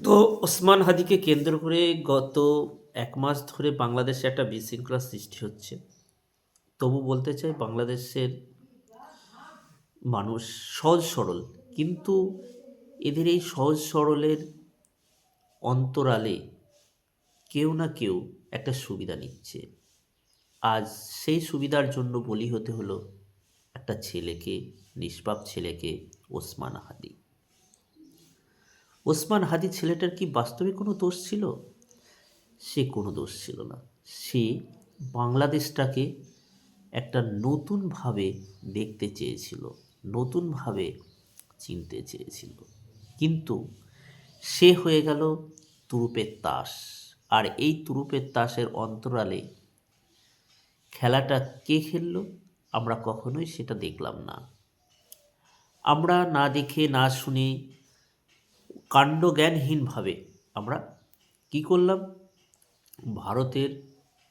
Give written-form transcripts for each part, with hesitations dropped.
তো ওসমান হাদিকে কেন্দ্র করে গত 1 মাস ধরে বাংলাদেশে একটা বিশৃঙ্খলা সৃষ্টি হচ্ছে। তবু বলতে চাই বাংলাদেশের মানুষ সহজ সরল, কিন্তু এদের এই সহজ সরলের অন্তরালে কেউ না কেউ একটা সুবিধা নিচ্ছে। আজ সেই সুবিধার জন্য বলি হতে হলো একটা ছেলেকে, নিষ্পাপ ছেলেকে, ওসমান হাদি। ওসমান হাদি ছেলেটার কি বাস্তবে কোনো দোষ ছিল? সে কোনো দোষ ছিল না। সে বাংলাদেশটাকে একটা নতুনভাবে দেখতে চেয়েছিল, নতুনভাবে চিনতে চেয়েছিল। কিন্তু সে হয়ে গেল তুরুপের তাস। আর এই তুরুপের তাসের অন্তরালে খেলাটা কে খেললো আমরা কখনোই সেটা দেখলাম না। আমরা না দেখে না শুনে কাণ্ডজ্ঞানহীনভাবে আমরা কি করলাম? ভারতের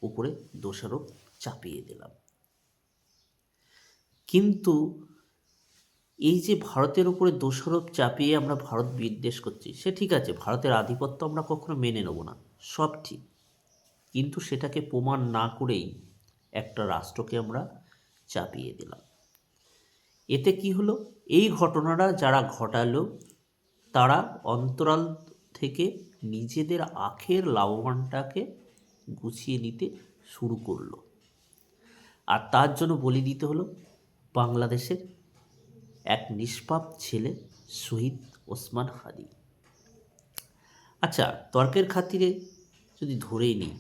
উপরে দোষারোপ চাপিয়ে দিলাম। কিন্তু এই যে ভারতের উপরে দোষারোপ চাপিয়ে আমরা ভারত বিদ্বেষ করছি, সে ঠিক আছে, ভারতের আধিপত্য আমরা কখনো মেনে নেব না, সব ঠিক। কিন্তু সেটাকে প্রমাণ না করেই একটা রাষ্ট্রকে আমরা চাপিয়ে দিলাম। এতে কি হলো? এই ঘটনাটা যারা ঘটালো তারা অন্তরাল থেকে নিজেদের আখের লাভবানটাকে গুছিয়ে নিতে শুরু করলো। আর তার জন্য বলি দিতে হলো বাংলাদেশের এক নিষ্পাপ ছেলে, শহীদ ওসমান হাদি। আচ্ছা, তর্কের খাতিরে যদি ধরেই নিই,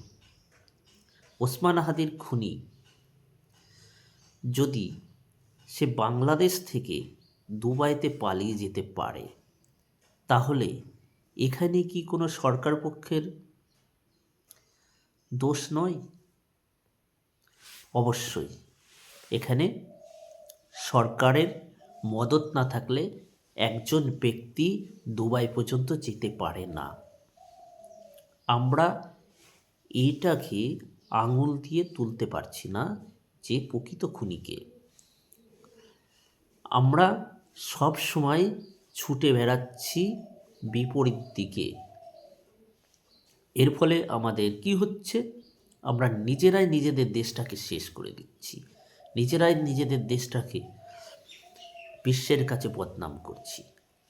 ওসমান হাদির খুনি যদি সে বাংলাদেশ থেকে দুবাইতে পালিয়ে যেতে পারে, তাহলে এখানে কি কোনো সরকার পক্ষের দোষ নয়? অবশ্যই এখানে সরকারের মদত না থাকলে একজন ব্যক্তি দুবাই পর্যন্ত যেতে পারে না। আমরা এইটাকে আঙুল দিয়ে তুলতে পারছি না যে প্রকৃত খুনিকে। আমরা সব সময় ছুটে বেড়াচ্ছি বিপরীত দিকে। এর ফলে আমাদের কি হচ্ছে? আমরা নিজেরাই নিজেদের দেশটাকে শেষ করে দিচ্ছি, নিজেরাই নিজেদের দেশটাকে বিশ্বের কাছে বদনাম করছি।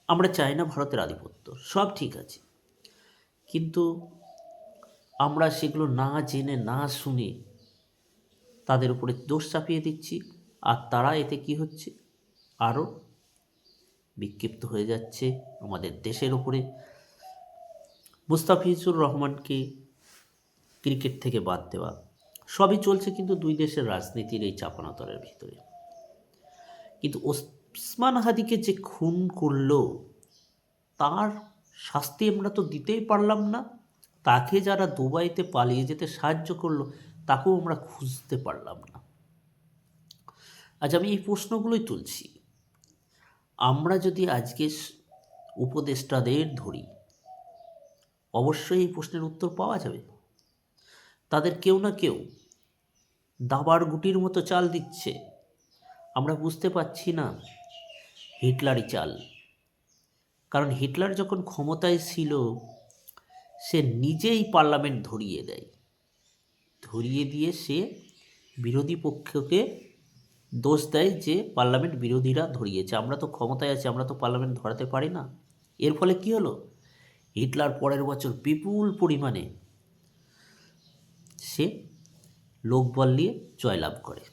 আমরা চাই না ভারতের আধিপত্য, সব ঠিক আছে, কিন্তু আমরা সেগুলো না জেনে না শুনে তাদের উপরে দোষ চাপিয়ে দিচ্ছি। আর তারা এতে কি হচ্ছে? আরও বিক্ষিপ্ত হয়ে যাচ্ছে আমাদের দেশের উপরে। মুস্তাফিজুর রহমানকে ক্রিকেট থেকে বাদ দেওয়া, সবই চলছে কিন্তু দুই দেশের রাজনীতির এই চাপানোতরের ভিতরে। কিন্তু ওসমান হাদিকে যে খুন করলো তার শাস্তি আমরা তো দিতেই পারলাম না। তাকে যারা দুবাইতে পালিয়ে যেতে সাহায্য করলো তাকেও আমরা খুঁজতে পারলাম না। আজ আমি এই প্রশ্নগুলোই তুলছি। আমরা যদি আজকে উপদেষ্টাদের ধরি, অবশ্যই এই প্রশ্নের উত্তর পাওয়া যাবে। তাদের কেউ না কেউ দাবার গুটির মতো চাল দিচ্ছে। আমরা বুঝতে পারছি না হিটলারই চাল। কারণ হিটলার যখন ক্ষমতায় ছিল সে নিজেই পার্লামেন্ট ধরিয়ে দেয়, ধরিয়ে দিয়ে সে বিরোধী পক্ষকে দোষ দেয় যে পার্লামেন্ট বিরোধীরা ধরিয়েছে, আমরা তো ক্ষমতায় আছি, আমরা তো পার্লামেন্ট ধরাতে পারি না। এর ফলে কি হলো? হিটলার পরের বছর বিপুল পরিমাণে সে লোকবল নিয়ে জয়লাভ করে।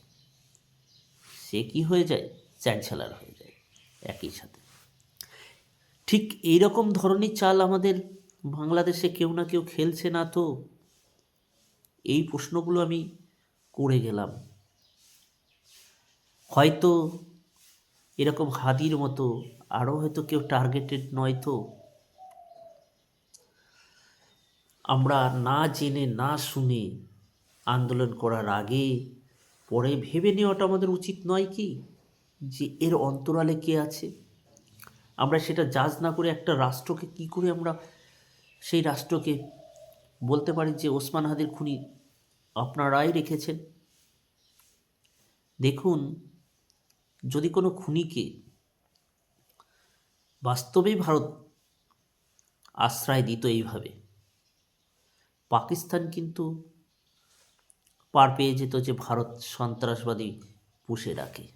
সে কি হয়ে যায়? চ্যান্সেলর হয়ে যায় একই সাথে। ঠিক এই রকম ধরনের চাল আমাদের বাংলাদেশে কেউ না কেউ খেলছে না তো? এই প্রশ্নগুলো আমি করে গেলাম। হয়তো এরকম হাদির মতো আরও হয়তো কেউ টার্গেটেড নয় তো? আমরা না জেনে না শুনে আন্দোলন করার আগে পরে ভেবে নেওয়াটা আমাদের উচিত নয় কি, যে এর অন্তরালে কে আছে? আমরা সেটা জাজ না করে একটা রাষ্ট্রকে কি করে আমরা সেই রাষ্ট্রকে বলতে পারি যে ওসমান হাদির খুনি আপনারাই রেখেছেন? দেখুন, যদি কোনো খুনিকে বাস্তবেই ভারত আশ্রয় দিত এইভাবে, পাকিস্তান কিন্তু পার পেয়ে যেত যে ভারত সন্ত্রাসবাদী পুষে রাখে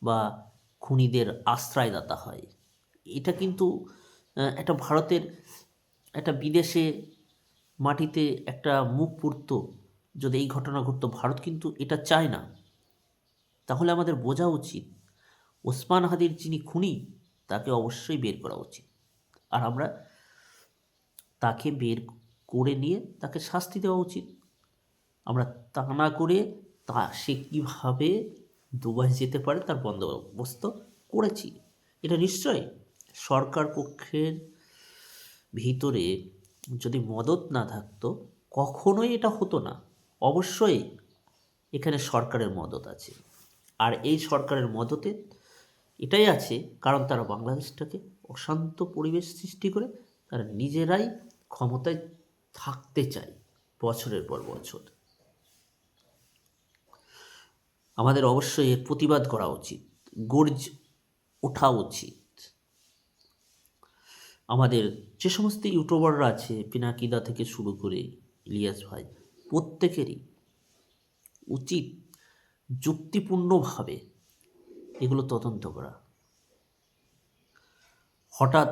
বা খুনিদের আশ্রয়দাতা হয়। এটা কিন্তু একটা ভারতের একটা বিদেশে মাটিতে একটা মুখ পুড়ত যদি এই ঘটনা ঘটতো, ভারত কিন্তু এটা চায় না। তাহলে আমাদের বোঝা উচিত ওসমান হাদির যিনি খুনি তাকে অবশ্যই বের করা উচিত, আর আমরা তাকে বের করে নিয়ে তাকে শাস্তি দেওয়া উচিত। আমরা তা না করে সে কীভাবে দুবাই যেতে পারে তার বন্দোবস্ত করেছি। এটা নিশ্চয়ই সরকার পক্ষের ভিতরে যদি মদত না থাকতো কখনোই এটা হতো না। অবশ্যই এখানে সরকারের মদত আছে, আর এই সরকারের মদতে এটাই আছে কারণ তারা বাংলাদেশটাকে অশান্ত পরিবেশ সৃষ্টি করে তারা নিজেরাই ক্ষমতায় থাকতে চায় বছরের পর বছর। আমাদের অবশ্যই এর প্রতিবাদ করা উচিত, গর্জ ওঠা উচিত। আমাদের যে সমস্ত ইউটিউবাররা আছে, পিনাকিদা থেকে শুরু করে ইলিয়াস ভাই, প্রত্যেকেরই উচিত যুক্তিপূর্ণভাবে এগুলো তদন্ত করা। হঠাৎ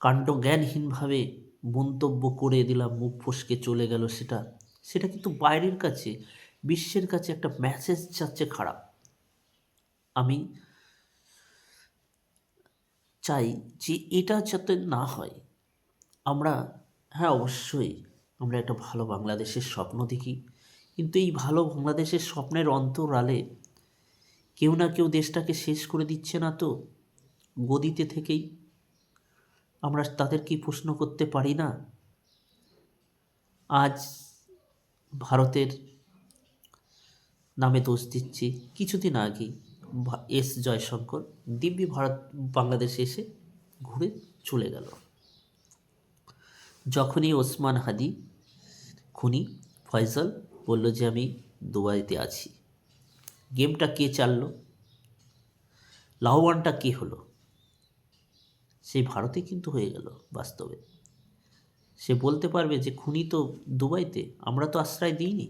কাণ্ডজ্ঞানহীনভাবে মন্তব্য করে দিলাম, মুখ ফসকে চলে গেল, সেটা কিন্তু বাইরের কাছে, বিশ্বের কাছে একটা মেসেজ যাচ্ছে খারাপ। আমি চাই যে এটা যাতে না হয়। আমরা হ্যাঁ অবশ্যই আমরা একটা ভালো বাংলাদেশের স্বপ্ন দেখি, কিন্তু এই ভালো বাংলাদেশের স্বপ্নের অন্তরালে কেউ না কেউ দেশটাকে শেষ করে দিচ্ছে না তো গদিতে থেকেই? আমরা তাদের কি প্রশ্ন করতে পারি না? আজ ভারতের নামে দোষ দিচ্ছি, কিছুদিন আগেই এস জয়শঙ্কর দিব্যি বাংলাদেশে এসে ঘুরে চলে গেল। যখনই ওসমান হাদি খুনি ফয়সাল বলল যে আমি দুবাইতে আছি, গেমটা কে চাললো, লাভবানটা কে হলো? সেই ভারতে কিন্তু হয়ে গেল বাস্তবে। সে বলতে পারবে যে খুনি তো দুবাইতে, আমরা তো আশ্রয় দিইনি।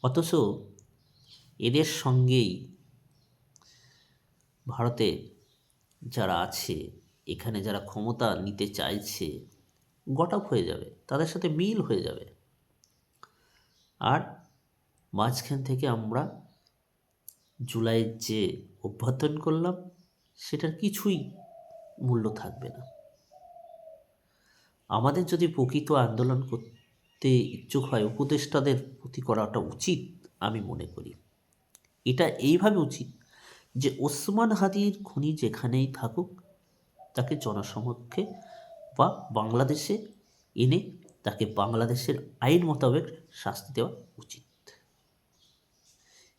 অথচ এদের সঙ্গেই ভারতে যারা আছে, এখানে যারা ক্ষমতা নিতে চাইছে, গট হয়ে যাবে, তাদের সাথে মিল হয়ে যাবে। আর মাঝখান থেকে আমরা জুলাইয়ের যে অভ্যর্থন করলাম সেটার কিছুই মূল্য থাকবে না। আমাদের যদি প্রকৃত আন্দোলন করতে ইচ্ছুক হয়, উপদেষ্টাদের প্রতি করাটা উচিত আমি মনে করি। এটা এইভাবে উচিত যে ওসমান হাদির খুনি যেখানেই থাকুক তাকে জনসমক্ষে বা বাংলাদেশে এনে তাকে বাংলাদেশের আইন মোতাবেক শাস্তি দেওয়া উচিত।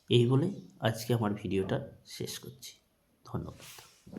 এই বলে আজকে আমার ভিডিওটা শেষ করছি। ধন্যবাদ।